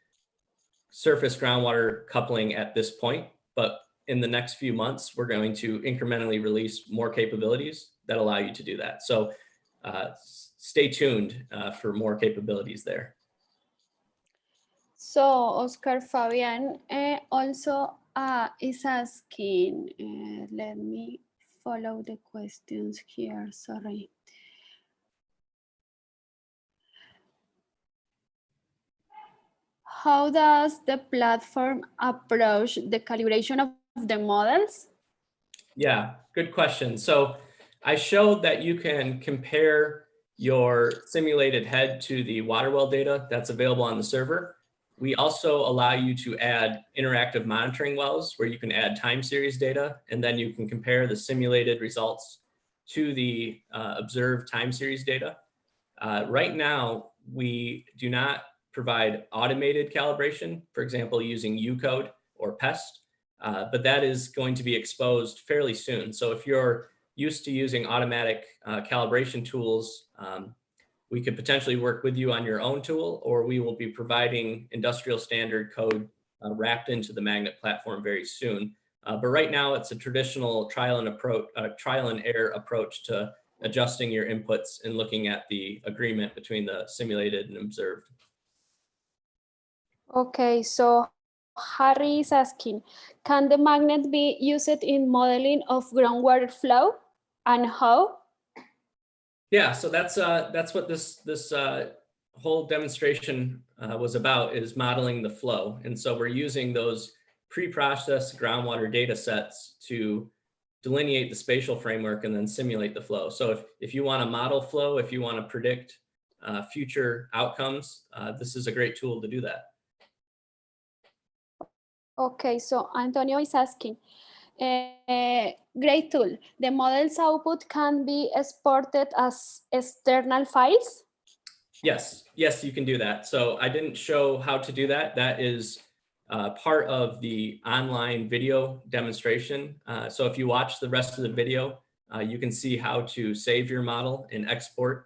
surface groundwater coupling at this point, but in the next few months, we're going to incrementally release more capabilities that allow you to do that. So stay tuned for more capabilities there. So Oscar Fabian also is asking, let me follow the questions here, sorry. How does the platform approach the calibration of the models? Yeah, good question. So I showed that you can compare your simulated head to the water well data that's available on the server. We also allow you to add interactive monitoring wells where you can add time series data, and then you can compare the simulated results to the observed time series data. Right now, we do not provide automated calibration, for example, using Ucode or PEST, but that is going to be exposed fairly soon. So if you're used to using automatic calibration tools, we could potentially work with you on your own tool, or we will be providing industrial standard code wrapped into the Magnet platform very soon. But right now, it's a traditional trial and error approach to adjusting your inputs and looking at the agreement between the simulated and observed. Okay, so Harry is asking, can the magnet be used in modeling of groundwater flow, and how? Yeah, so that's what this whole demonstration was about, is modeling the flow. And so we're using those pre-processed groundwater data sets to delineate the spatial framework and then simulate the flow. So if you want to model flow, if you want to predict future outcomes, this is a great tool to do that. Okay, so Antonio is asking, great tool. The model's output can be exported as external files? Yes, you can do that. So I didn't show how to do that. That is part of the online video demonstration. So if you watch the rest of the video, you can see how to save your model and export.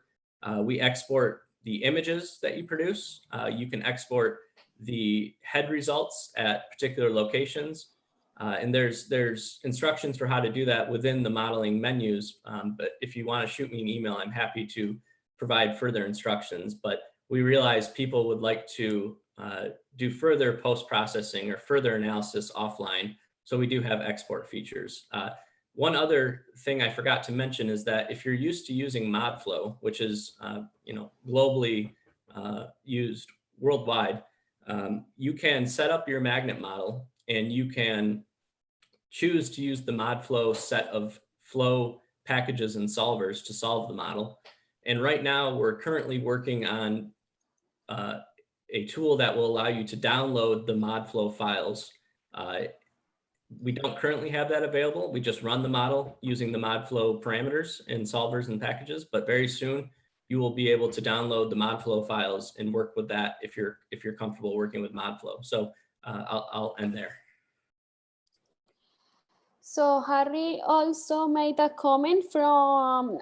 We export the images that you produce. You can export the head results at particular locations. And there's instructions for how to do that within the modeling menus. But if you want to shoot me an email, I'm happy to provide further instructions. But we realize people would like to do further post-processing or further analysis offline. So we do have export features. One other thing I forgot to mention is that if you're used to using ModFlow, which is globally used worldwide, you can set up your magnet model and you can choose to use the ModFlow set of flow packages and solvers to solve the model. And right now we're currently working on a tool that will allow you to download the ModFlow files. We don't currently have that available. We just run the model using the ModFlow parameters and solvers and packages, but very soon you will be able to download the ModFlow files and work with that if you're comfortable working with ModFlow. So I'll end there. So Harry also made a comment from,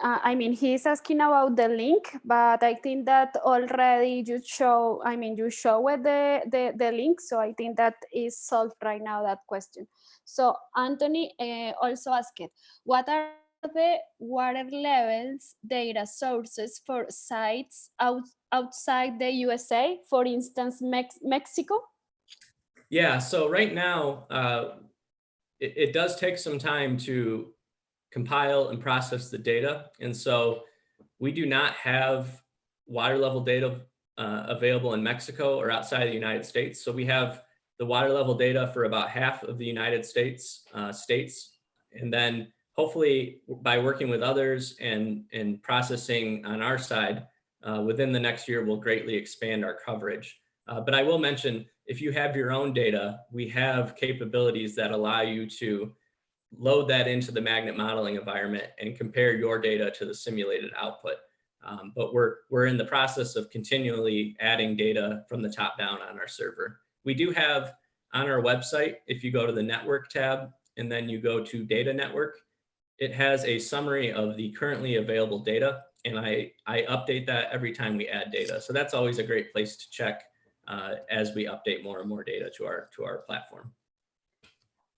he's asking about the link, but I think that already you show with the link. So I think that is solved right now, that question. So Anthony also asked, what are the water levels data sources for sites outside the USA, for instance, Mexico? Yeah, so right now, it does take some time to compile and process the data. And so we do not have water level data available in Mexico or outside the United States. So we have the water level data for about half of the United States states. And then hopefully by working with others and processing on our side, within the next year, we'll greatly expand our coverage. But I will mention, if you have your own data, we have capabilities that allow you to load that into the magnet modeling environment and compare your data to the simulated output. But we're in the process of continually adding data from the top down on our server. We do have on our website, if you go to the network tab and then you go to data network, it has a summary of the currently available data. And I update that every time we add data. So that's always a great place to check as we update more and more data to our platform.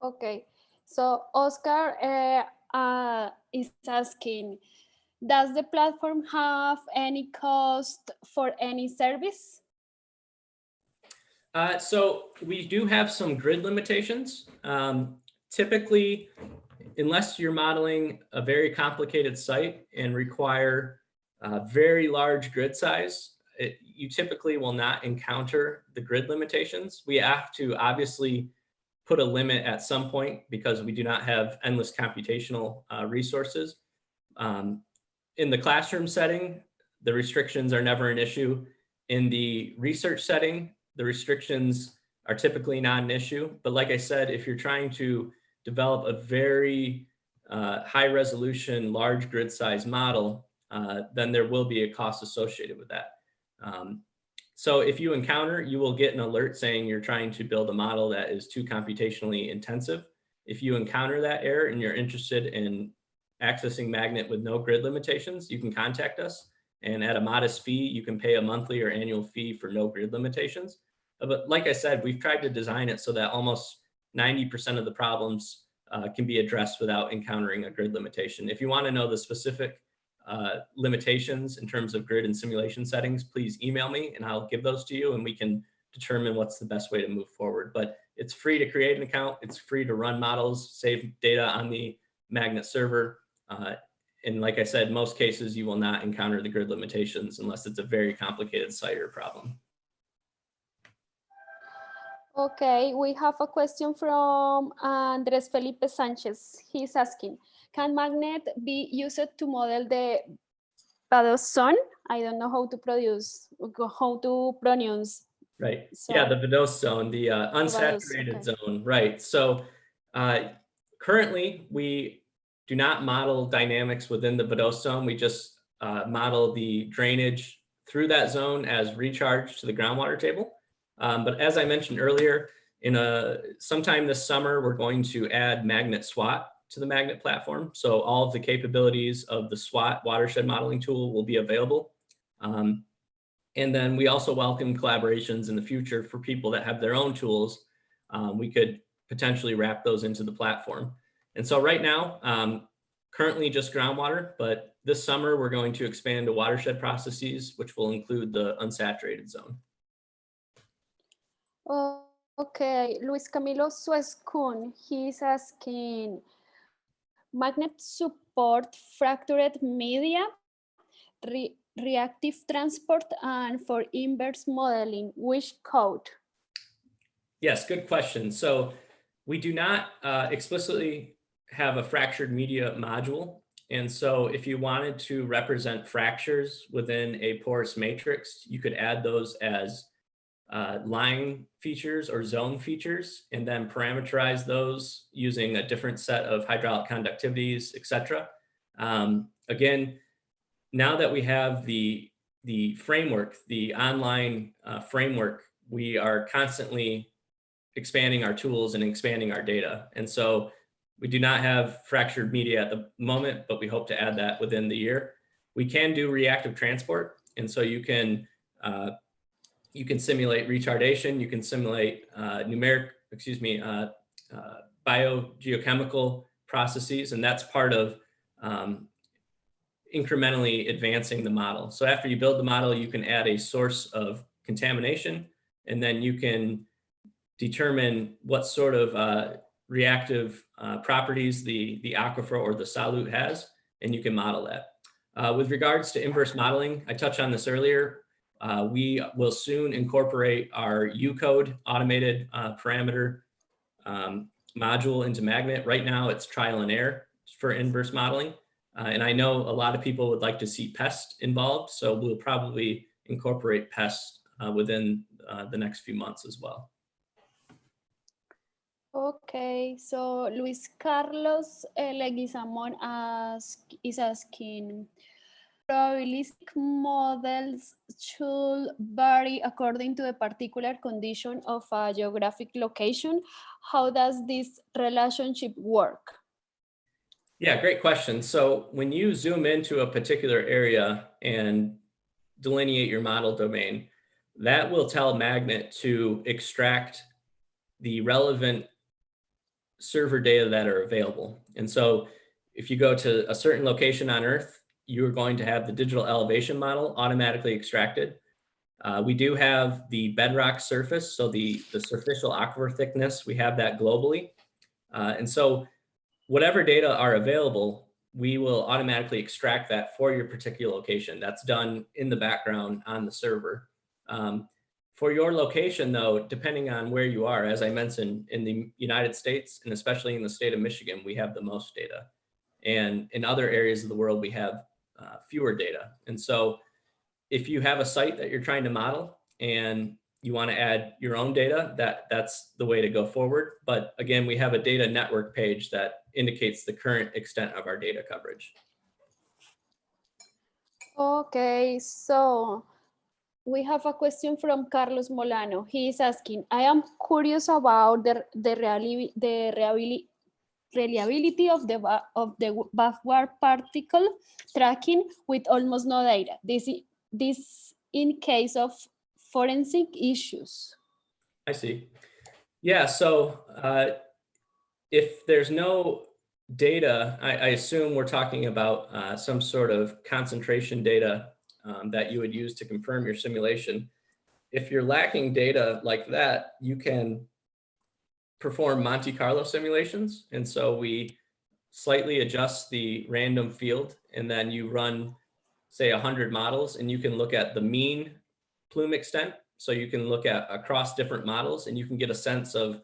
Okay, so Oscar is asking, does the platform have any cost for any service? So we do have some grid limitations. Typically, unless you're modeling a very complicated site and require a very large grid size, you typically will not encounter the grid limitations. We have to obviously put a limit at some point because we do not have endless computational resources. In the classroom setting, the restrictions are never an issue. In the research setting, the restrictions are typically not an issue. But like I said, if you're trying to develop a very high resolution, large grid size model, then there will be a cost associated with that. So if you encounter, you will get an alert saying you're trying to build a model that is too computationally intensive. If you encounter that error and you're interested in accessing Magnet with no grid limitations, you can contact us. And at a modest fee, you can pay a monthly or annual fee for no grid limitations. But like I said, we've tried to design it so that almost 90% of the problems can be addressed without encountering a grid limitation. If you want to know the specific limitations in terms of grid and simulation settings, please email me and I'll give those to you and we can determine what's the best way to move forward. But it's free to create an account. It's free to run models, save data on the Magnet server. And like I said, most cases you will not encounter the grid limitations unless it's a very complicated site or problem. Okay, we have a question from Andres Felipe Sanchez. He's asking, can Magnet be used to model the Vadose zone? I don't know how to pronounce. Right. So, yeah, the Vadose zone, the unsaturated Vadose, okay. zone. Right. So currently we do not model dynamics within the Vadose zone. We just model the drainage through that zone as recharge to the groundwater table. But as I mentioned earlier, sometime this summer, we're going to add Magnet SWAT to the Magnet platform. So all of the capabilities of the SWAT watershed modeling tool will be available. And then we also welcome collaborations in the future for people that have their own tools. We could potentially wrap those into the platform. And so right now, currently just groundwater, but this summer we're going to expand to watershed processes, which will include the unsaturated zone. Okay, Luis Camilo Suescun, he's asking, Magnet support fractured media, reactive transport, and for inverse modeling, which code? Yes, good question. So we do not explicitly have a fractured media module. And so if you wanted to represent fractures within a porous matrix, you could add those as line features or zone features, and then parameterize those using a different set of hydraulic conductivities, et cetera. Again, now that we have the framework, the online framework, we are constantly expanding our tools and expanding our data. And so we do not have fractured media at the moment, but we hope to add that within the year. We can do reactive transport. And so you can simulate retardation, you can simulate biogeochemical processes, and that's part of incrementally advancing the model. So after you build the model, you can add a source of contamination, and then you can determine what sort of reactive properties the aquifer or the solute has, and you can model that. With regards to inverse modeling, I touched on this earlier. We will soon incorporate our U-code automated parameter module into Magnet. Right now, it's trial and error for inverse modeling. And I know a lot of people would like to see PEST involved, so we'll probably incorporate PEST within the next few months as well. Okay, so Luis Carlos Leguizamon is asking, probabilistic models should vary according to the particular condition of a geographic location. How does this relationship work? Yeah, great question. So when you zoom into a particular area and delineate your model domain, that will tell Magnet to extract the relevant server data that are available. And so if you go to a certain location on Earth, you're going to have the digital elevation model automatically extracted. We do have the bedrock surface, so the superficial aquifer thickness, we have that globally. And so whatever data are available, we will automatically extract that for your particular location. That's done in the background on the server. For your location, though, depending on where you are, as I mentioned, in the United States, and especially in the state of Michigan, we have the most data. And in other areas of the world, we have fewer data. And so if you have a site that you're trying to model and you want to add your own data, that's the way to go forward. But again, we have a data network page that indicates the current extent of our data coverage. Okay, so we have a question from Carlos Molano. He is asking, I am curious about the reliability of the backward particle tracking with almost no data. This in case of forensic issues. I see. Yeah, so if there's no data, I assume we're talking about some sort of concentration data that you would use to confirm your simulation. If you're lacking data like that, you can perform Monte Carlo simulations. And so we slightly adjust the random field, and then you run, say, 100 models, and you can look at the mean plume extent. So you can look at across different models, and you can get a sense of,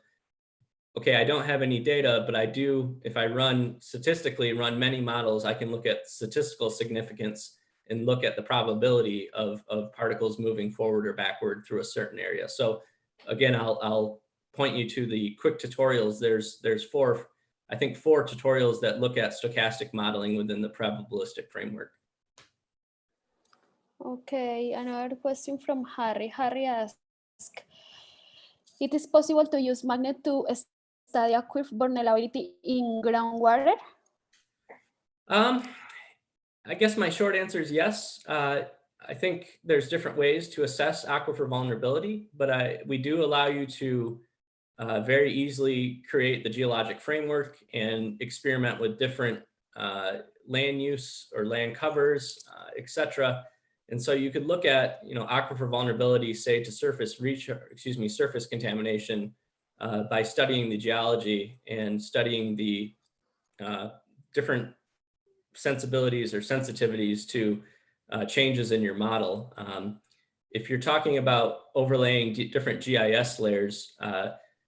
okay, I don't have any data, but I do, if I statistically run many models, I can look at statistical significance and look at the probability of particles moving forward or backward through a certain area. So again, I'll point you to the quick tutorials. There's four tutorials that look at stochastic modeling within the probabilistic framework. Okay, another question from Harry. Harry asks, it is possible to use magnet to study aquifer vulnerability in groundwater? I guess my short answer is yes. I think there's different ways to assess aquifer vulnerability, but we do allow you to very easily create the geologic framework and experiment with different land use or land covers, et cetera. And so you could look at, aquifer vulnerability, say, to surface contamination by studying the geology and studying the different sensibilities or sensitivities to changes in your model. If you're talking about overlaying different GIS layers,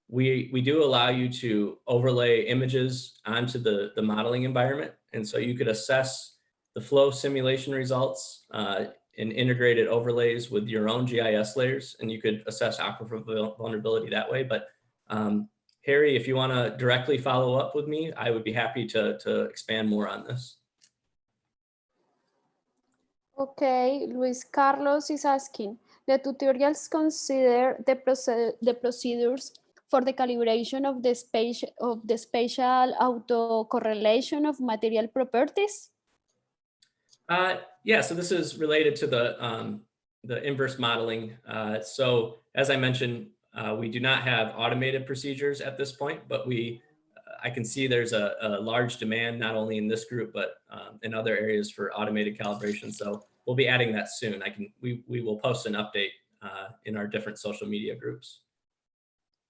we do allow you to overlay images onto the modeling environment. And so you could assess the flow simulation results in integrated overlays with your own GIS layers, and you could assess aquifer vulnerability that way. But Harry, if you want to directly follow up with me, I would be happy to expand more on this. Okay, Luis Carlos is asking, the tutorials consider the procedures for the calibration of the spatial autocorrelation of material properties? Yeah, so this is related to the inverse modeling. So as I mentioned, we do not have automated procedures at this point, but I can see there's a large demand, not only in this group, but in other areas for automated calibration. So we'll be adding that soon. We will post an update in our different social media groups.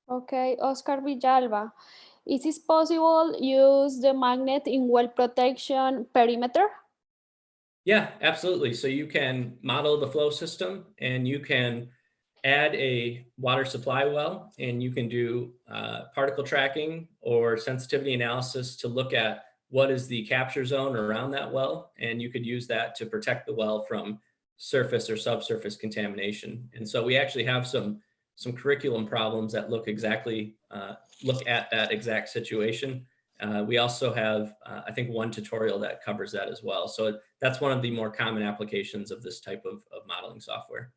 Okay, Oscar Villalba, is it possible use the magnet in well protection perimeter? Yeah, absolutely. So you can model the flow system, and you can add a water supply well, and you can do particle tracking or sensitivity analysis to look at what is the capture zone around that well, and you could use that to protect the well from surface or subsurface contamination. And so we actually have some curriculum problems that look at that exact situation. We also have, I think, one tutorial that covers that as well. So that's one of the more common applications of this type of modeling software.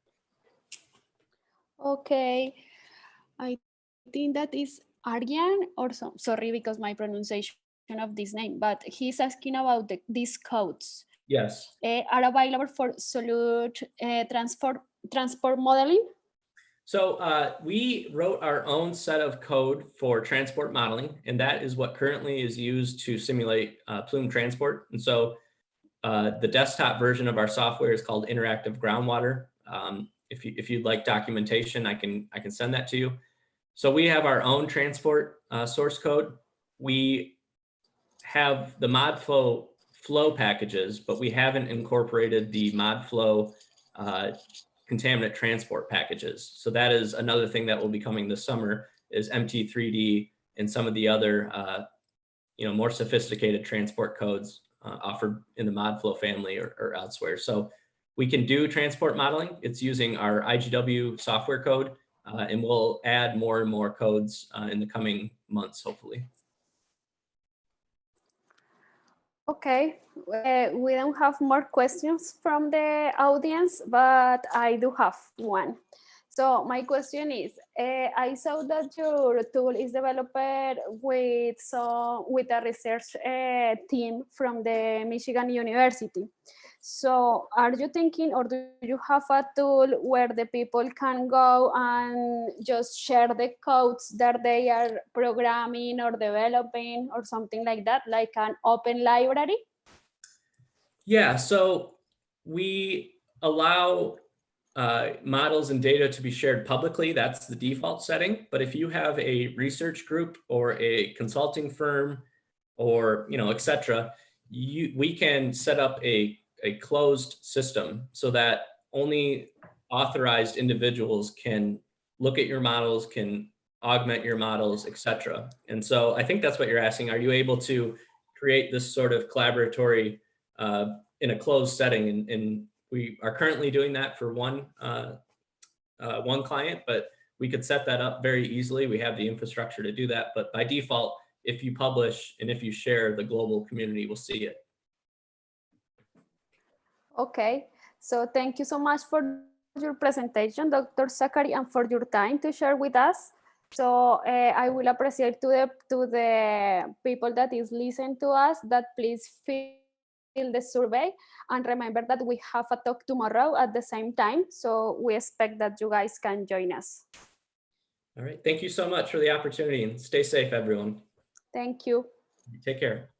Okay, I think that is Aryan or sorry, because my pronunciation of this name, but he's asking about these codes. Yes. Are available for solute transport modeling? So we wrote our own set of code for transport modeling, and that is what currently is used to simulate plume transport. And so the desktop version of our software is called Interactive Groundwater. If you'd like documentation, I can send that to you. So we have our own transport source code. We have the ModFlow flow packages, but we haven't incorporated the ModFlow contaminant transport packages. So that is another thing that will be coming this summer, is MT3D and some of the other more sophisticated transport codes offered in the ModFlow family or elsewhere. So we can do transport modeling. It's using our IGW software code, and we'll add more and more codes in the coming months, hopefully. Okay, we don't have more questions from the audience, but I do have one. So my question is, I saw that your tool is developed with a research team from the Michigan University. So are you thinking, or do you have a tool where the people can go and just share the codes that they are programming or developing or something like that, like an open library? Yeah, so we allow models and data to be shared publicly. That's the default setting. But if you have a research group or a consulting firm or, et cetera, we can set up a closed system so that only authorized individuals can look at your models, can augment your models, et cetera. And so I think that's what you're asking. Are you able to create this sort of collaboratory in a closed setting? And we are currently doing that for one client, but we could set that up very easily. We have the infrastructure to do that. But by default, if you publish and if you share, the global community will see it. Okay, so thank you so much for your presentation, Dr. Zachary, and for your time to share with us. So I will appreciate to the people that is listening to us that please fill the survey, and remember that we have a talk tomorrow at the same time. So we expect that you guys can join us. All right. Thank you so much for the opportunity, and stay safe, everyone. Thank you. Take care.